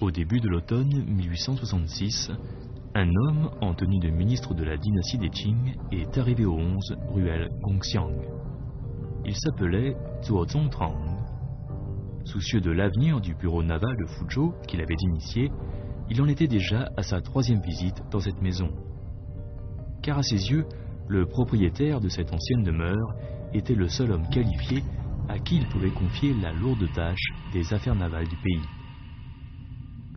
Au début de l'automne 1866, un homme en tenue de ministre de la dynastie des Qing est arrivé au 11 ruelle Gongxiang. Il s'appelait Zuo Zongtang. Soucieux de l'avenir du bureau naval de Fuzhou qu'il avait initié, il en était déjà à sa 3e visite dans cette maison. Car à ses yeux, le propriétaire de cette ancienne demeure était le seul homme qualifié à qui il pouvait confier la lourde tâche des affaires navales du pays.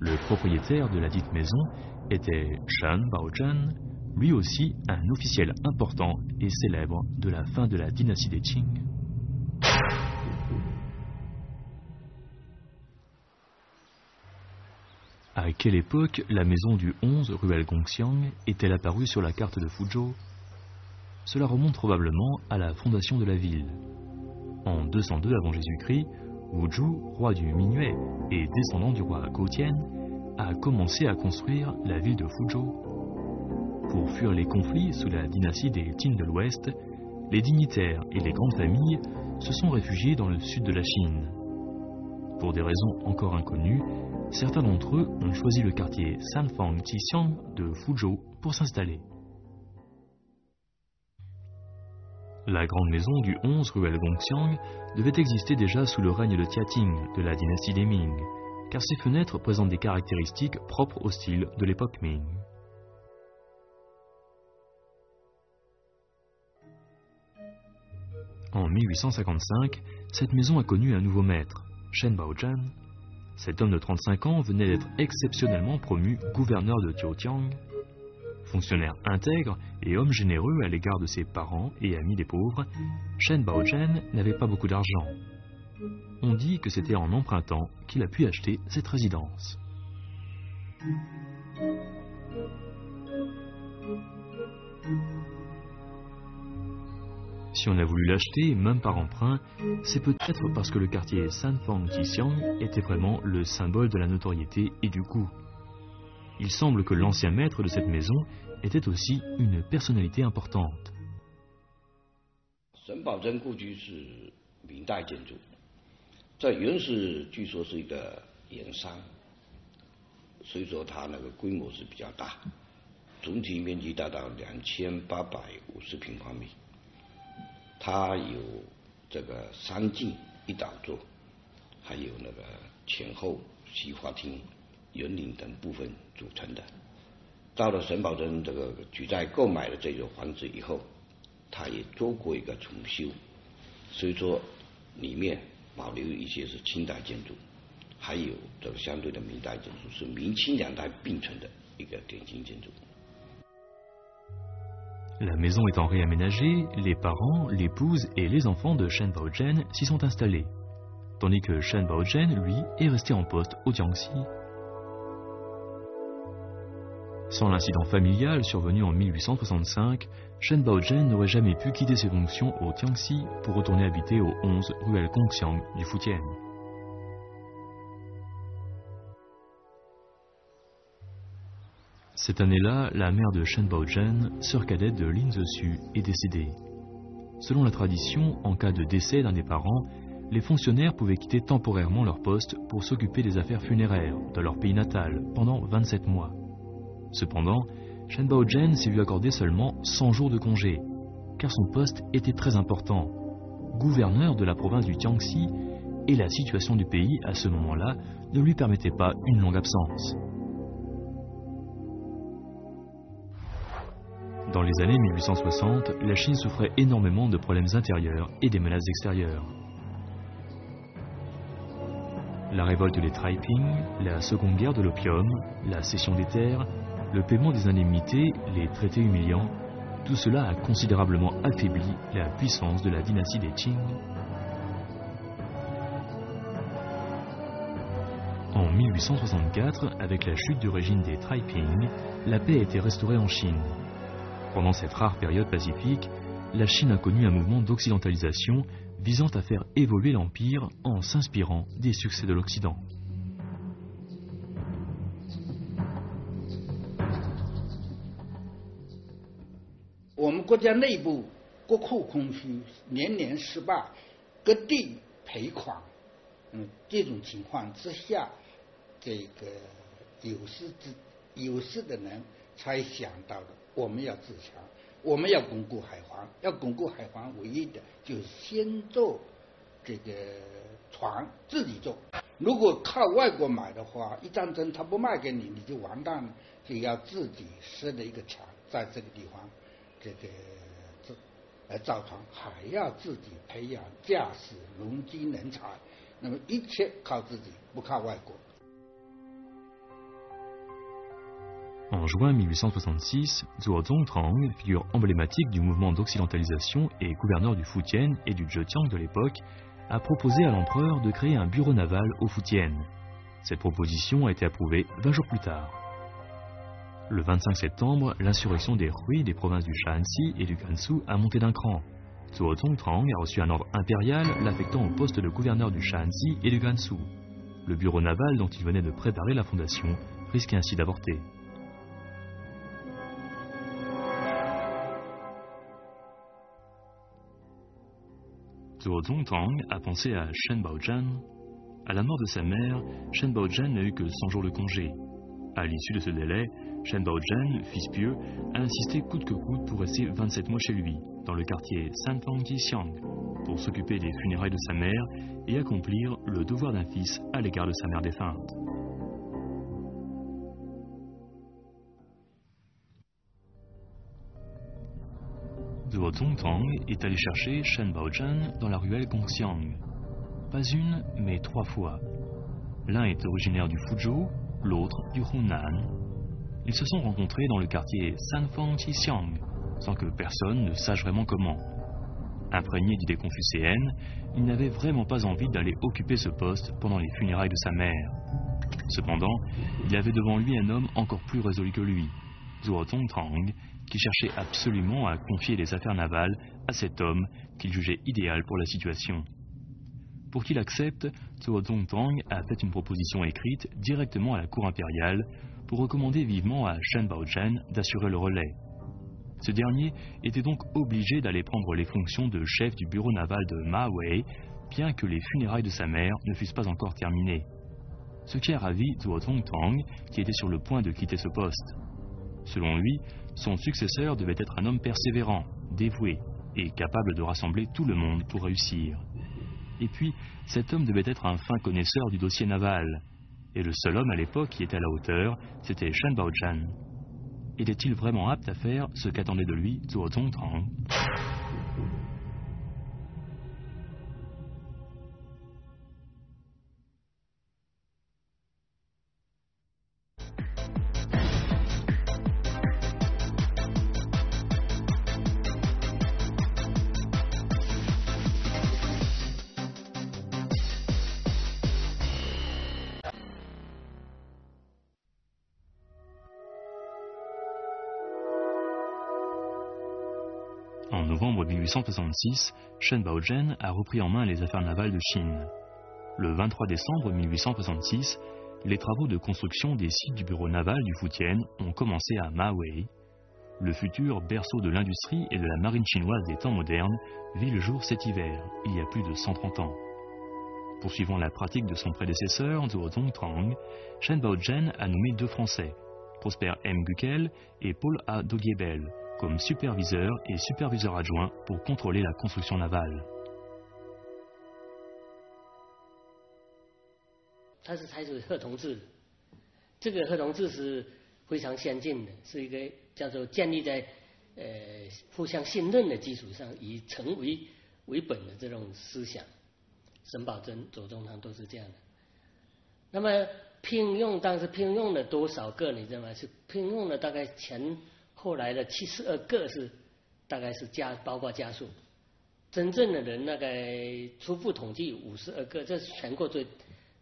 Le propriétaire de la dite maison était Shen Baozhen, lui aussi un officiel important et célèbre de la fin de la dynastie des Qing. À quelle époque la maison du 11 ruelle Gongxiang est-elle apparue sur la carte de Fuzhou? Cela remonte probablement à la fondation de la ville. En 202 avant Jésus-Christ, Wuzhu, roi du Mingyue et descendant du roi Gautian, a commencé à construire la ville de Fuzhou. Pour fuir les conflits sous la dynastie des Qin de l'Ouest, les dignitaires et les grandes familles se sont réfugiés dans le sud de la Chine. Pour des raisons encore inconnues, certains d'entre eux ont choisi le quartier Sanfang Qixiang de Fuzhou pour s'installer. La grande maison du 11 ruelle Gongxiang devait exister déjà sous le règne de Tiating de la dynastie des Ming, car ses fenêtres présentent des caractéristiques propres au style de l'époque Ming. En 1855, cette maison a connu un nouveau maître, Shen Baozhen. Cet homme de 35 ans venait d'être exceptionnellement promu gouverneur de Jiutiang. Fonctionnaire intègre et homme généreux à l'égard de ses parents et amis des pauvres, Shen Baozhen n'avait pas beaucoup d'argent. On dit que c'était en empruntant qu'il a pu acheter cette résidence. Si on a voulu l'acheter, même par emprunt, c'est peut-être parce que le quartier Sanfang Qixiang était vraiment le symbole de la notoriété et du goût. Il semble que l'ancien maître de cette maison était aussi une personnalité importante. 沈葆桢故居是明代建筑，在原始据说是一个盐商，所以说它那个规模是比较大，总体面积达到2850平方米。它有这个3进1导座，还有那个前后西花厅、园林等部分组成的。到了沈葆桢这个举债购买了这座房子以后，他也做过一个重修，所以说里面保留一些是清代建筑，还有这个相对的明代建筑，是明清2代并存的一个典型建筑。 La maison étant réaménagée, les parents, l'épouse et les enfants de Shen Baozhen s'y sont installés, tandis que Shen Baozhen, lui, est resté en poste au Jiangxi. Sans l'incident familial survenu en 1865, Shen Baozhen n'aurait jamais pu quitter ses fonctions au Jiangxi pour retourner habiter au 11 ruelle Gongxiang du Fujian. Cette année-là, la mère de Shen Baozhen, sœur cadette de Lin Zexu, est décédée. Selon la tradition, en cas de décès d'un des parents, les fonctionnaires pouvaient quitter temporairement leur poste pour s'occuper des affaires funéraires de leur pays natal pendant 27 mois. Cependant, Shen Baozhen s'est vu accorder seulement 100 jours de congé, car son poste était très important. Gouverneur de la province du Jiangxi, et la situation du pays à ce moment-là ne lui permettait pas une longue absence. Dans les années 1860, la Chine souffrait énormément de problèmes intérieurs et des menaces extérieures. La révolte des Taiping, la seconde guerre de l'opium, la cession des terres, le paiement des indemnités, les traités humiliants, tout cela a considérablement affaibli la puissance de la dynastie des Qing. En 1864, avec la chute du régime des Taiping, la paix a été restaurée en Chine. Pendant cette rare période pacifique, la Chine a connu un mouvement d'occidentalisation visant à faire évoluer l'Empire en s'inspirant des succès de l'Occident. 这个有识的人才想到的，我们要自强，我们要巩固海防。要巩固海防，唯一的就是先做这个船，自己做。如果靠外国买的话，一战争他不卖给你，你就完蛋了。就要自己设的一个墙，在这个地方，造船，还要自己培养驾驶、农机人才。那么一切靠自己，不靠外国。En juin 1866, Zhuo Zongtang, figure emblématique du mouvement d'occidentalisation et gouverneur du Fujian et du Zhejiang de l'époque, a proposé à l'empereur de créer un bureau naval au Fujian. Cette proposition a été approuvée 20 jours plus tard. Le 25 septembre, l'insurrection des Hui des provinces du Shaanxi et du Gansu a monté d'un cran. Zhuo Zongtang a reçu un ordre impérial l'affectant au poste de gouverneur du Shaanxi et du Gansu. Le bureau naval dont il venait de préparer la fondation risquait ainsi d'avorter. Zhuo Zongtang a pensé à Shen Baozhan. À la mort de sa mère, Shen Baozhan n'a eu que 100 jours de congé. À l'issue de ce délai, Shen Baozhan, fils pieux, a insisté coûte que coûte pour rester 27 mois chez lui, dans le quartier Sanfang-Jixiang, pour s'occuper des funérailles de sa mère et accomplir le devoir d'un fils à l'égard de sa mère défunte. Zhuo Zongtang est allé chercher Shen Baozhan dans la ruelle Gongxiang. Pas une, mais 3 fois. L'un est originaire du Fuzhou, l'autre du Hunan. Ils se sont rencontrés dans le quartier Sanfang-Jixiang, sans que personne ne sache vraiment comment. Imprégné d'idées confucéennes, il n'avait vraiment pas envie d'aller occuper ce poste pendant les funérailles de sa mère. Cependant, il avait devant lui un homme encore plus résolu que lui, Zhuo Zongtang, qui cherchait absolument à confier les affaires navales à cet homme qu'il jugeait idéal pour la situation. Pour qu'il accepte, Zhuo Zongtang a fait une proposition écrite directement à la cour impériale pour recommander vivement à Shen Baozhan d'assurer le relais. Ce dernier était donc obligé d'aller prendre les fonctions de chef du bureau naval de Ma Wei, bien que les funérailles de sa mère ne fussent pas encore terminées. Ce qui a ravi Zhuo Zongtang, qui était sur le point de quitter ce poste. Selon lui, son successeur devait être un homme persévérant, dévoué et capable de rassembler tout le monde pour réussir. Et puis, cet homme devait être un fin connaisseur du dossier naval. Et le seul homme à l'époque qui était à la hauteur, c'était Shen Baozhan. Était-il vraiment apte à faire ce qu'attendait de lui Zhuo Zongtang ? En novembre 1866, Shen Baozhan a repris en main les affaires navales de Chine. Le 23 décembre 1866, les travaux de construction des sites du bureau naval du Fujian ont commencé à Ma Wei. Le futur berceau de l'industrie et de la marine chinoise des temps modernes vit le jour cet hiver, il y a plus de 130 ans. Poursuivant la pratique de son prédécesseur, Zhuo Zongtang, Shen Baozhan a nommé 2 Français, Prosper M. Guckel et Paul A. Dogiebel, comme superviseur et superviseur adjoint pour contrôler la construction navale. 它是采取合同制，这个合同制是非常先进的，是一个叫做建立在互相信任的基础上，以诚为本的这种思想。沈葆桢、左宗棠都是这样的。那么当时聘用了多少个？你知道吗？是聘用了大概后来的72个是，大概是包括家属，真正的人大概初步统计52个，这是全国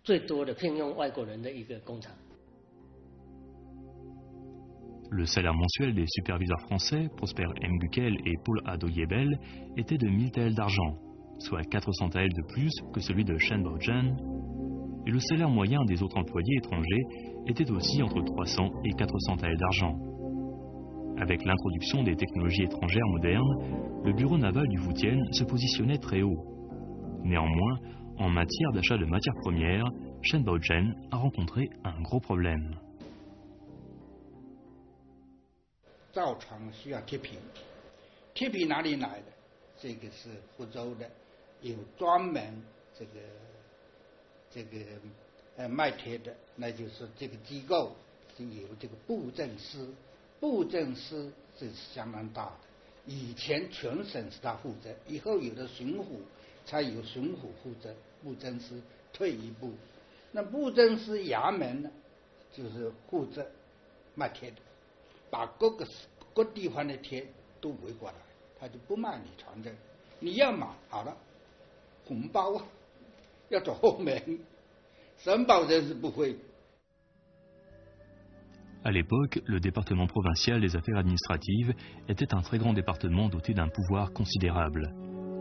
最多的聘用外国人的一个工厂。Le salaire mensuel des superviseurs français, Prosper M. Guckel et Paul A. Dogiebel, était de 1000 taels d'argent, soit 400 taels de plus que celui de Shen Baozhan, et le salaire moyen des autres employés étrangers était aussi entre 300 et 400 taels d'argent. Avec l'introduction des technologies étrangères modernes, le bureau naval du Fujian se positionnait très haut. Néanmoins, en matière d'achat de matières premières, Shen Baozhen a rencontré un gros problème. 造船需要铁皮，铁皮哪里来的？这个是福州的，有专门卖铁的，那就是这个机构是有这个布政司，布政司是相当大的。以前全省是他负责，以后有了巡抚，才由巡抚负责，布政司退一步。那布政司衙门呢，就是负责卖铁的，把各地方的铁都围过来，他就不卖你船证，你要买好了，红包啊，要走后门，沈葆桢是不会。 À l'époque, le département provincial des affaires administratives était un très grand département doté d'un pouvoir considérable.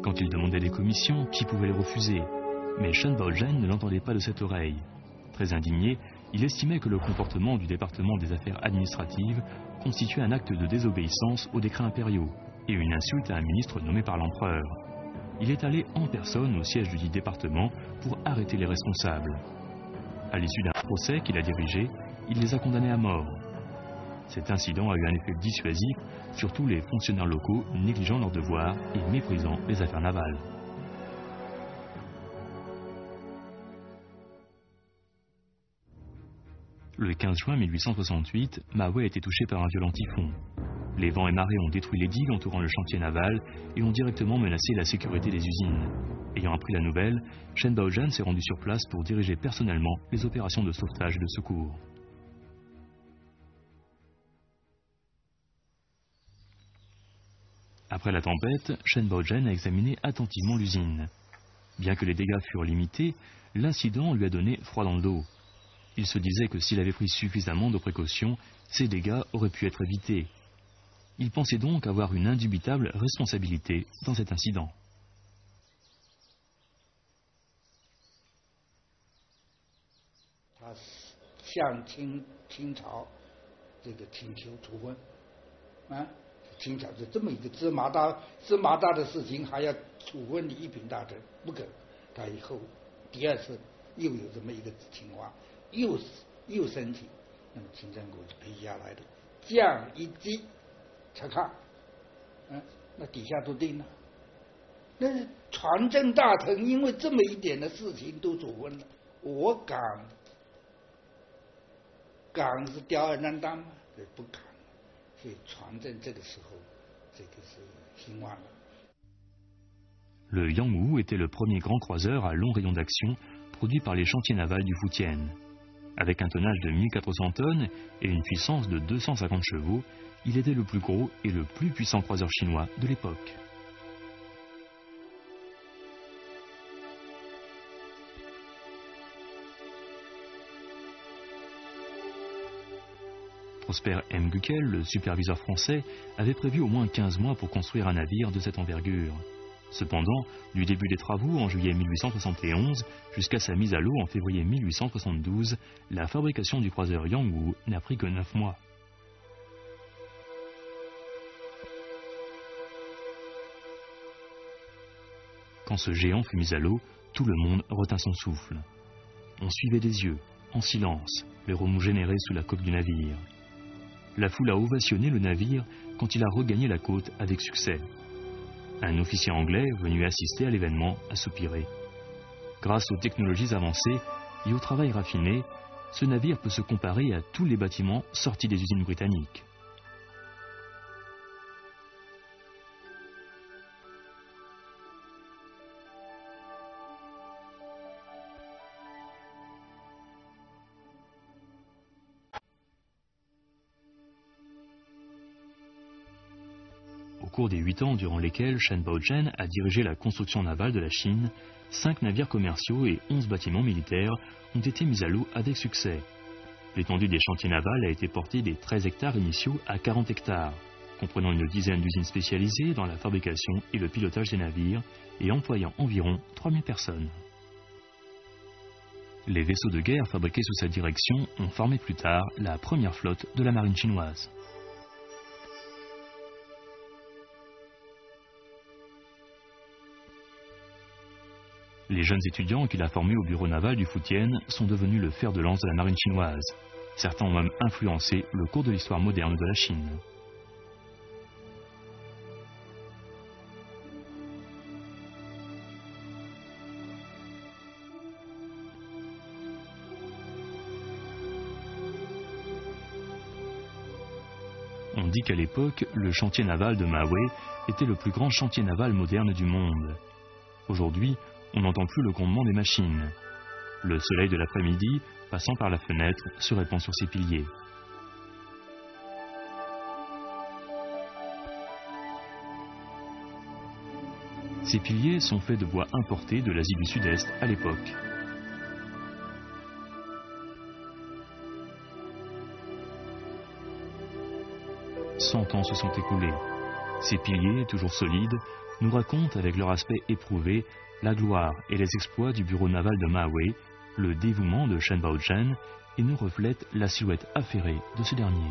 Quand il demandait des commissions, qui pouvait les refuser? Mais Shen Baozhen ne l'entendait pas de cette oreille. Très indigné, il estimait que le comportement du département des affaires administratives constituait un acte de désobéissance aux décrets impériaux et une insulte à un ministre nommé par l'empereur. Il est allé en personne au siège du dit département pour arrêter les responsables. À l'issue d'un procès qu'il a dirigé, il les a condamnés à mort. Cet incident a eu un effet dissuasif sur tous les fonctionnaires locaux négligeant leurs devoirs et méprisant les affaires navales. Le 15 juin 1868, Mahomet a été touché par un violent typhon. Les vents et marées ont détruit les digues entourant le chantier naval et ont directement menacé la sécurité des usines. Ayant appris la nouvelle, Shen Baozhen s'est rendu sur place pour diriger personnellement les opérations de sauvetage et de secours. Après la tempête, Shen Baozhen a examiné attentivement l'usine. Bien que les dégâts furent limités, l'incident lui a donné froid dans le dos. Il se disait que s'il avait pris suffisamment de précautions, ces dégâts auraient pu être évités. Il pensait donc avoir une indubitable responsabilité dans cet incident. Il 清朝就这么一个芝麻大的事情，还要处分你一品大臣，不可。他以后第二次又有这么一个情况，又申请，那么清政府就批下来的，降一级查看，那底下都定了。那是船政大臣因为这么一点的事情都处分了，我敢是吊儿郎当吗？不敢。 Le Yangwu était le premier grand croiseur à long rayon d'action produit par les chantiers navals du Fujian. Avec un tonnage de 1400 tonnes et une puissance de 250 chevaux, il était le plus gros et le plus puissant croiseur chinois de l'époque. Prosper M. Guckel, le superviseur français, avait prévu au moins 15 mois pour construire un navire de cette envergure. Cependant, du début des travaux en juillet 1871 jusqu'à sa mise à l'eau en février 1872, la fabrication du croiseur Yangwu n'a pris que 9 mois. Quand ce géant fut mis à l'eau, tout le monde retint son souffle. On suivait des yeux, en silence, les remous générés sous la coque du navire. La foule a ovationné le navire quand il a regagné la côte avec succès. Un officier anglais venu assister à l'événement a soupiré. Grâce aux technologies avancées et au travail raffiné, ce navire peut se comparer à tous les bâtiments sortis des usines britanniques. Au cours des 8 ans durant lesquels Shen Baozhen a dirigé la construction navale de la Chine, 5 navires commerciaux et 11 bâtiments militaires ont été mis à l'eau avec succès. L'étendue des chantiers navals a été portée des 13 hectares initiaux à 40 hectares, comprenant une dizaine d'usines spécialisées dans la fabrication et le pilotage des navires et employant environ 3000 personnes. Les vaisseaux de guerre fabriqués sous sa direction ont formé plus tard la première flotte de la marine chinoise. Les jeunes étudiants qu'il a formés au bureau naval du Fujian sont devenus le fer de lance de la marine chinoise. Certains ont même influencé le cours de l'histoire moderne de la Chine. On dit qu'à l'époque, le chantier naval de Maui était le plus grand chantier naval moderne du monde. Aujourd'hui, on n'entend plus le grondement des machines. Le soleil de l'après-midi, passant par la fenêtre, se répand sur ses piliers. Ces piliers sont faits de bois importé de l'Asie du Sud-Est à l'époque. Cent ans se sont écoulés. Ces piliers, toujours solides, nous racontent avec leur aspect éprouvé la gloire et les exploits du bureau naval de Maui, le dévouement de Shen Baozhen, et nous reflètent la silhouette affairée de ce dernier.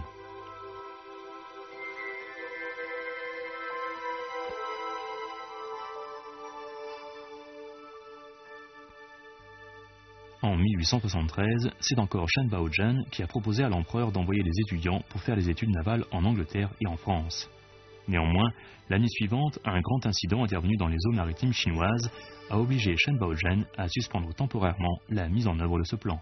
En 1873, c'est encore Shen Baozhen qui a proposé à l'empereur d'envoyer des étudiants pour faire les études navales en Angleterre et en France. Néanmoins, l'année suivante, un grand incident intervenu dans les eaux maritimes chinoises a obligé Shen Baozhen à suspendre temporairement la mise en œuvre de ce plan.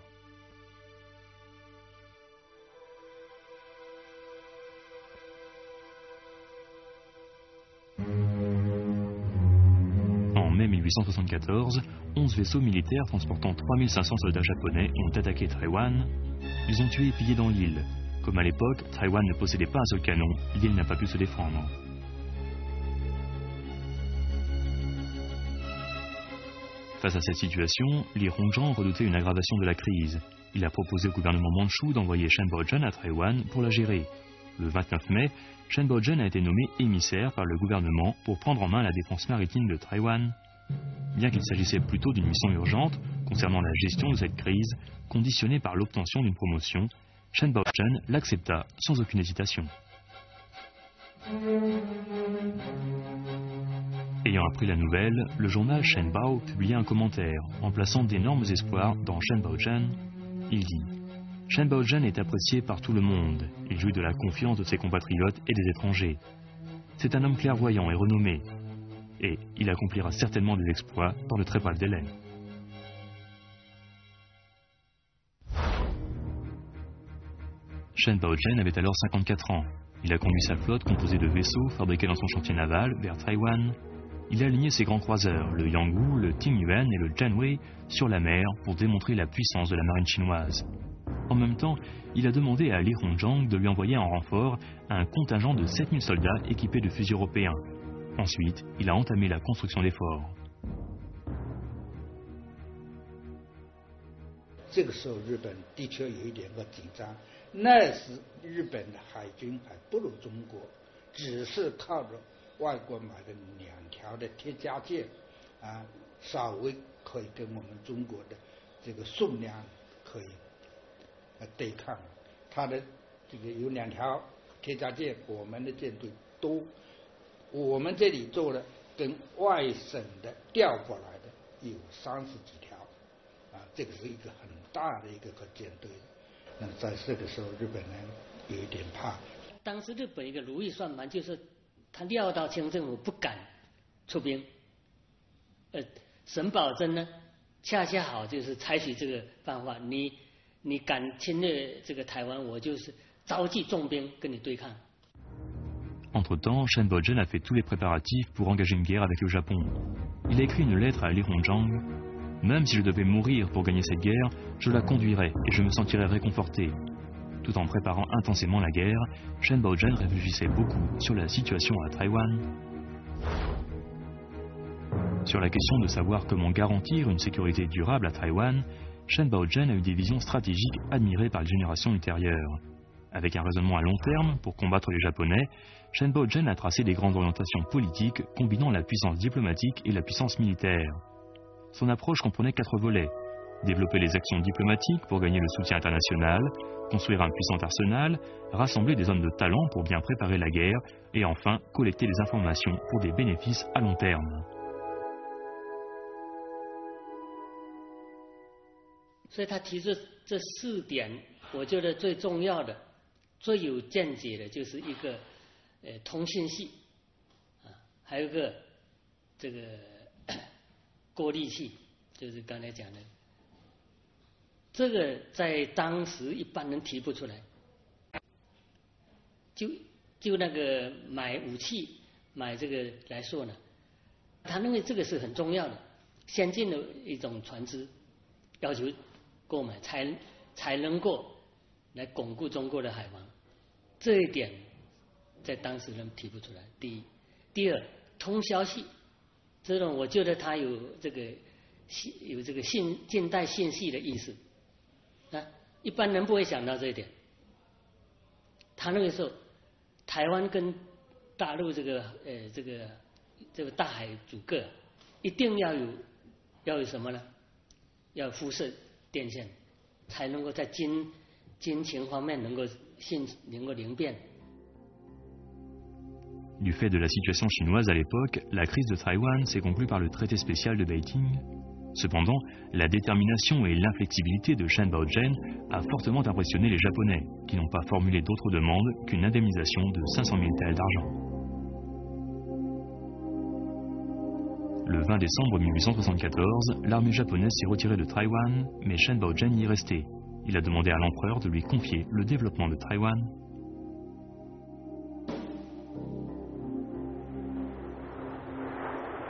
En mai 1874, 11 vaisseaux militaires transportant 3500 soldats japonais ont attaqué Taïwan. Ils ont tué et pillé dans l'île. Comme à l'époque, Taïwan ne possédait pas un seul canon, l'île n'a pas pu se défendre. Face à cette situation, Li Hongzhang redoutait une aggravation de la crise. Il a proposé au gouvernement mandchou d'envoyer Shen Baozhen à Taïwan pour la gérer. Le 29 mai, Shen Baozhen a été nommé émissaire par le gouvernement pour prendre en main la défense maritime de Taïwan. Bien qu'il s'agissait plutôt d'une mission urgente concernant la gestion de cette crise, conditionnée par l'obtention d'une promotion, Shen Baozhen l'accepta sans aucune hésitation. Ayant appris la nouvelle, le journal Shenbao publia un commentaire en plaçant d'énormes espoirs dans Shen Baozhen. Il dit « Shen Baozhen est apprécié par tout le monde. Il jouit de la confiance de ses compatriotes et des étrangers. C'est un homme clairvoyant et renommé. Et il accomplira certainement des exploits dans de très brefs délais. » Shen Baozhen avait alors 54 ans. Il a conduit sa flotte composée de vaisseaux fabriqués dans son chantier naval vers Taïwan. Il a aligné ses grands croiseurs, le Yanggu, le Tingyuan et le Jianwei, sur la mer pour démontrer la puissance de la marine chinoise. En même temps, il a demandé à Li Hongzhang de lui envoyer en renfort un contingent de 7000 soldats équipés de fusils européens. Ensuite, il a entamé la construction des forts. 这个时候，日本的确有一点个紧张。那时日本的海军还不如中国，只是靠着外国买的2条的铁甲舰，稍微可以跟我们中国的这个数量可以对抗。它的这个有2条铁甲舰，我们的舰队多，我们这里做的跟外省的调过来的有30几条，这个是一个很大的一个舰队。那在这个时候，日本人有一点怕。当时日本一个如意算盘，就是他料到清政府不敢出兵，沈葆桢呢，恰恰好就是采取这个办法，你敢侵略这个台湾，我就是召集重兵跟你对抗。Entre-temps, Shen Baozhen a fait tous les préparatifs pour engager une guerre avec le Japon. Il a écrit une lettre à Li Hongzhang. Même si je devais mourir pour gagner cette guerre, je la conduirai et je me sentirai réconforté. Tout en préparant intensément la guerre, Shen Baozhen réfléchissait beaucoup sur la situation à Taïwan. Sur la question de savoir comment garantir une sécurité durable à Taïwan, Shen Baozhen a eu des visions stratégiques admirées par les générations ultérieures. Avec un raisonnement à long terme pour combattre les Japonais, Shen Baozhen a tracé des grandes orientations politiques combinant la puissance diplomatique et la puissance militaire. Son approche comprenait 4 volets. Développer les actions diplomatiques pour gagner le soutien international, construire un puissant arsenal, rassembler des hommes de talent pour bien préparer la guerre, et enfin collecter des informations pour des bénéfices à long terme. 所以他提出这4点，我觉得最重要的、最有见解的就是一个通信系啊，还有一个这个过滤器，就是刚才讲的，这个在当时一般人提不出来。就那个买武器买这个来说呢，他认为这个是很重要的、先进的一种船只，要求购买才能够来巩固中国的海防。这一点在当时人提不出来。第一，第二，通消息，这种我觉得它有这个近代信息的意思啊，一般人不会想到这一点。他那个时候，台湾跟大陆这个大海阻隔，一定要有什么呢？要辐射电线，才能够在军情方面能够灵便。Du fait de la situation chinoise à l'époque, la crise de Taïwan s'est conclue par le traité spécial de Beijing. Cependant, la détermination et l'inflexibilité de Shen Baozhen a fortement impressionné les Japonais, qui n'ont pas formulé d'autre demande qu'une indemnisation de 500 000 taels d'argent. Le 20 décembre 1874, l'armée japonaise s'est retirée de Taïwan, mais Shen Baozhen y est resté. Il a demandé à l'empereur de lui confier le développement de Taïwan.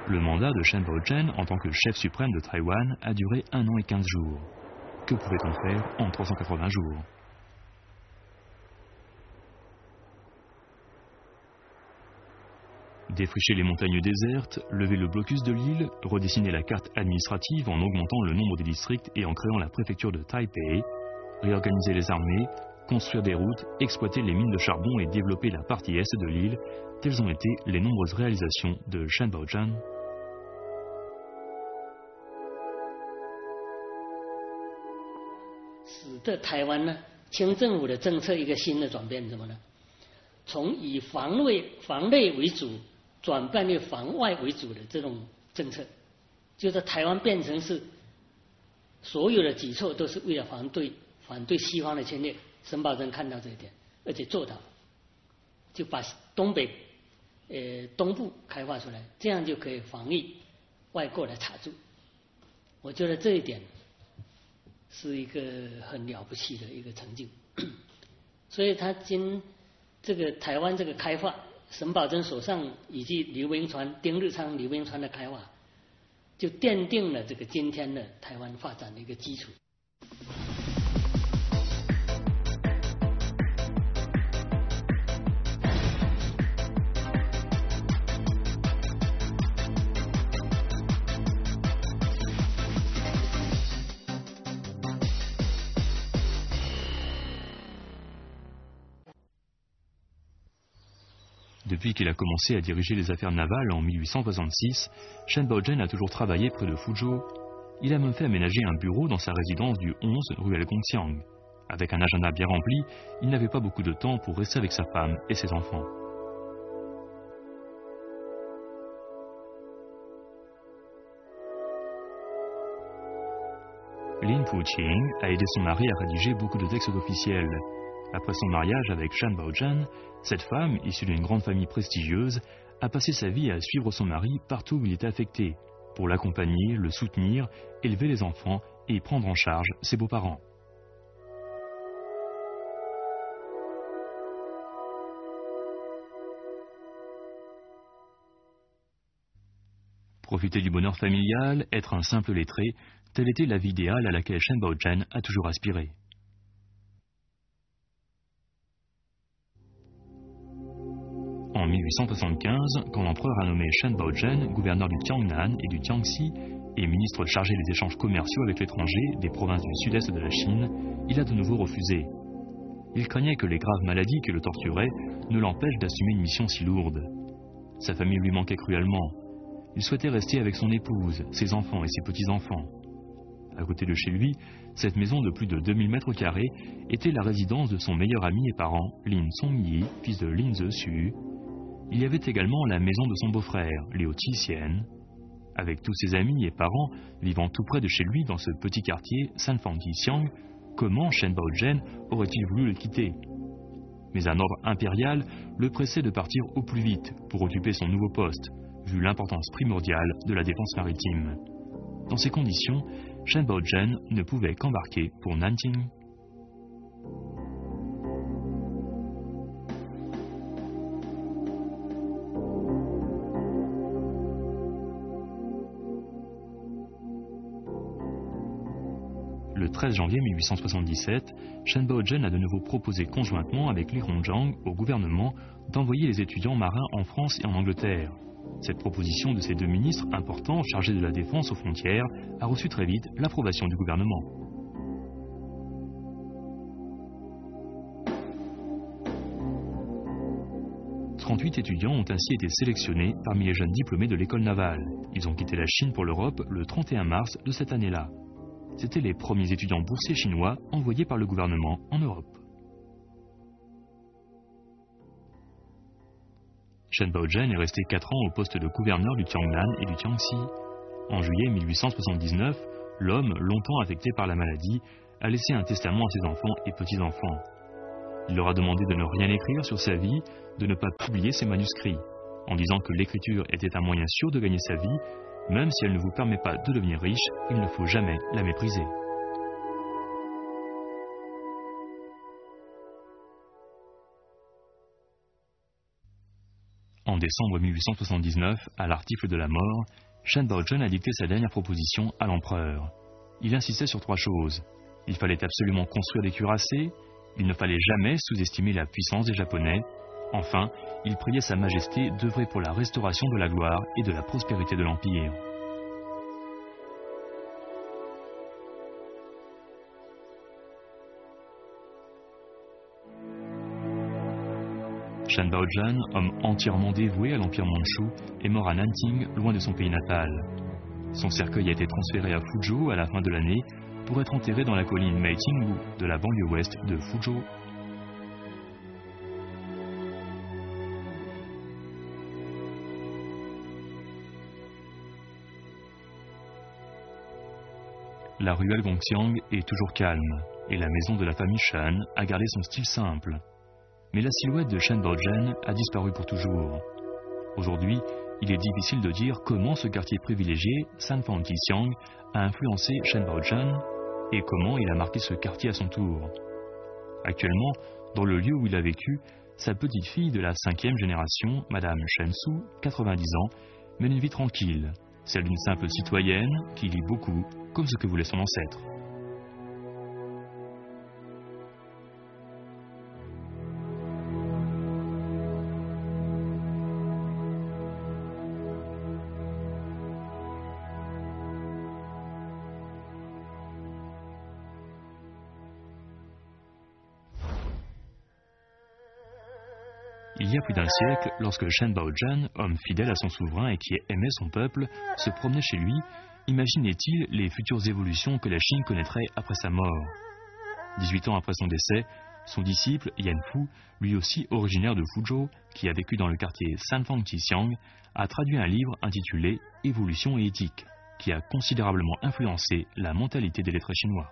Le mandat de Shen Baozhen en tant que chef suprême de Taïwan a duré 1 an et 15 jours. Que pouvait-on faire en 380 jours? Défricher les montagnes désertes, lever le blocus de l'île, redessiner la carte administrative en augmentant le nombre des districts et en créant la préfecture de Taipei, réorganiser les armées, construire des routes, exploiter les mines de charbon et développer la partie est de l'île, telles ont été les nombreuses réalisations de Shen Baozhen. De 台湾呢，清政府的政策一个新的转变，什么呢？从以防内为主，转变为防外为主的这种政策，就是台湾变成是所有的举措都是为了反对西方的侵略。沈葆桢看到这一点，而且做到，就把东部开发出来，这样就可以防御外国的插足。我觉得这一点是一个很了不起的一个成就。所以他这个台湾这个开发，沈葆桢手上以及丁日昌、刘铭传的开发，就奠定了这个今天的台湾发展的一个基础。Depuis qu'il a commencé à diriger les affaires navales en 1866, Shen Baozhen a toujours travaillé près de Fuzhou. Il a même fait aménager un bureau dans sa résidence du 11 rue Gongxiang. Avec un agenda bien rempli, il n'avait pas beaucoup de temps pour rester avec sa femme et ses enfants. Lin Fuqing a aidé son mari à rédiger beaucoup de textes officiels. Après son mariage avec Shen Baozhen, cette femme, issue d'une grande famille prestigieuse, a passé sa vie à suivre son mari partout où il était affecté, pour l'accompagner, le soutenir, élever les enfants et prendre en charge ses beaux-parents. Profiter du bonheur familial, être un simple lettré, telle était la vie idéale à laquelle Shen Baozhen a toujours aspiré. En 1875, quand l'empereur a nommé Shen Baozhen gouverneur du Jiangnan et du Jiangxi et ministre chargé des échanges commerciaux avec l'étranger des provinces du sud-est de la Chine, il a de nouveau refusé. Il craignait que les graves maladies qui le torturaient ne l'empêchent d'assumer une mission si lourde. Sa famille lui manquait cruellement. Il souhaitait rester avec son épouse, ses enfants et ses petits-enfants. À côté de chez lui, cette maison de plus de 2000 mètres carrés était la résidence de son meilleur ami et parent, Lin Songyi, fils de Lin Zexu. Il y avait également la maison de son beau-frère, Liu Qixien. Avec tous ses amis et parents vivant tout près de chez lui dans ce petit quartier Sanfang-Xiang, comment Shen Baozhen aurait-il voulu le quitter? Mais un ordre impérial le pressait de partir au plus vite pour occuper son nouveau poste, vu l'importance primordiale de la défense maritime. Dans ces conditions, Shen Baozhen ne pouvait qu'embarquer pour Nanjing. Le 13 janvier 1877, Shen Baozhen a de nouveau proposé conjointement avec Li Hongzhang au gouvernement d'envoyer les étudiants marins en France et en Angleterre. Cette proposition de ces deux ministres importants chargés de la défense aux frontières a reçu très vite l'approbation du gouvernement. « 38 étudiants ont ainsi été sélectionnés parmi les jeunes diplômés de l'école navale. Ils ont quitté la Chine pour l'Europe le 31 mars de cette année-là. C'étaient les premiers étudiants boursiers chinois envoyés par le gouvernement en Europe. Shen Baozhen est resté 4 ans au poste de gouverneur du Tiangnan et du Tiangxi. En juillet 1879, l'homme, longtemps affecté par la maladie, a laissé un testament à ses enfants et petits-enfants. Il leur a demandé de ne rien écrire sur sa vie, de ne pas publier ses manuscrits, en disant que l'écriture était un moyen sûr de gagner sa vie. Même si elle ne vous permet pas de devenir riche, il ne faut jamais la mépriser. En décembre 1879, à l'article de la mort, Shen Baozhen a dicté sa dernière proposition à l'empereur. Il insistait sur 3 choses. Il fallait absolument construire des cuirassés, il ne fallait jamais sous-estimer la puissance des Japonais. Enfin, il priait Sa Majesté d'œuvrer pour la restauration de la gloire et de la prospérité de l'Empire. Shen Baozhen, homme entièrement dévoué à l'Empire mandchou, est mort à Nanjing, loin de son pays natal. Son cercueil a été transféré à Fuzhou à la fin de l'année pour être enterré dans la colline Meitingwu de la banlieue ouest de Fuzhou. La ruelle Gongxiang est toujours calme et la maison de la famille Shen a gardé son style simple. Mais la silhouette de Shen Baozhen a disparu pour toujours. Aujourd'hui, il est difficile de dire comment ce quartier privilégié, Sanfang-Xiang, a influencé Shen Baozhen et comment il a marqué ce quartier à son tour. Actuellement, dans le lieu où il a vécu, sa petite fille de la 5e génération, Madame Shen Su, 90 ans, mène une vie tranquille, celle d'une simple citoyenne qui lit beaucoup, comme ce que voulait son ancêtre. Il y a plus d'un siècle, lorsque Shen Baozhen, homme fidèle à son souverain et qui aimait son peuple, se promenait chez lui, imaginait-il les futures évolutions que la Chine connaîtrait après sa mort? 18 ans après son décès, son disciple, Yan Fu, lui aussi originaire de Fuzhou, qui a vécu dans le quartier Sanfang-Xiang, a traduit un livre intitulé « Évolution et éthique », qui a considérablement influencé la mentalité des lettrés chinois.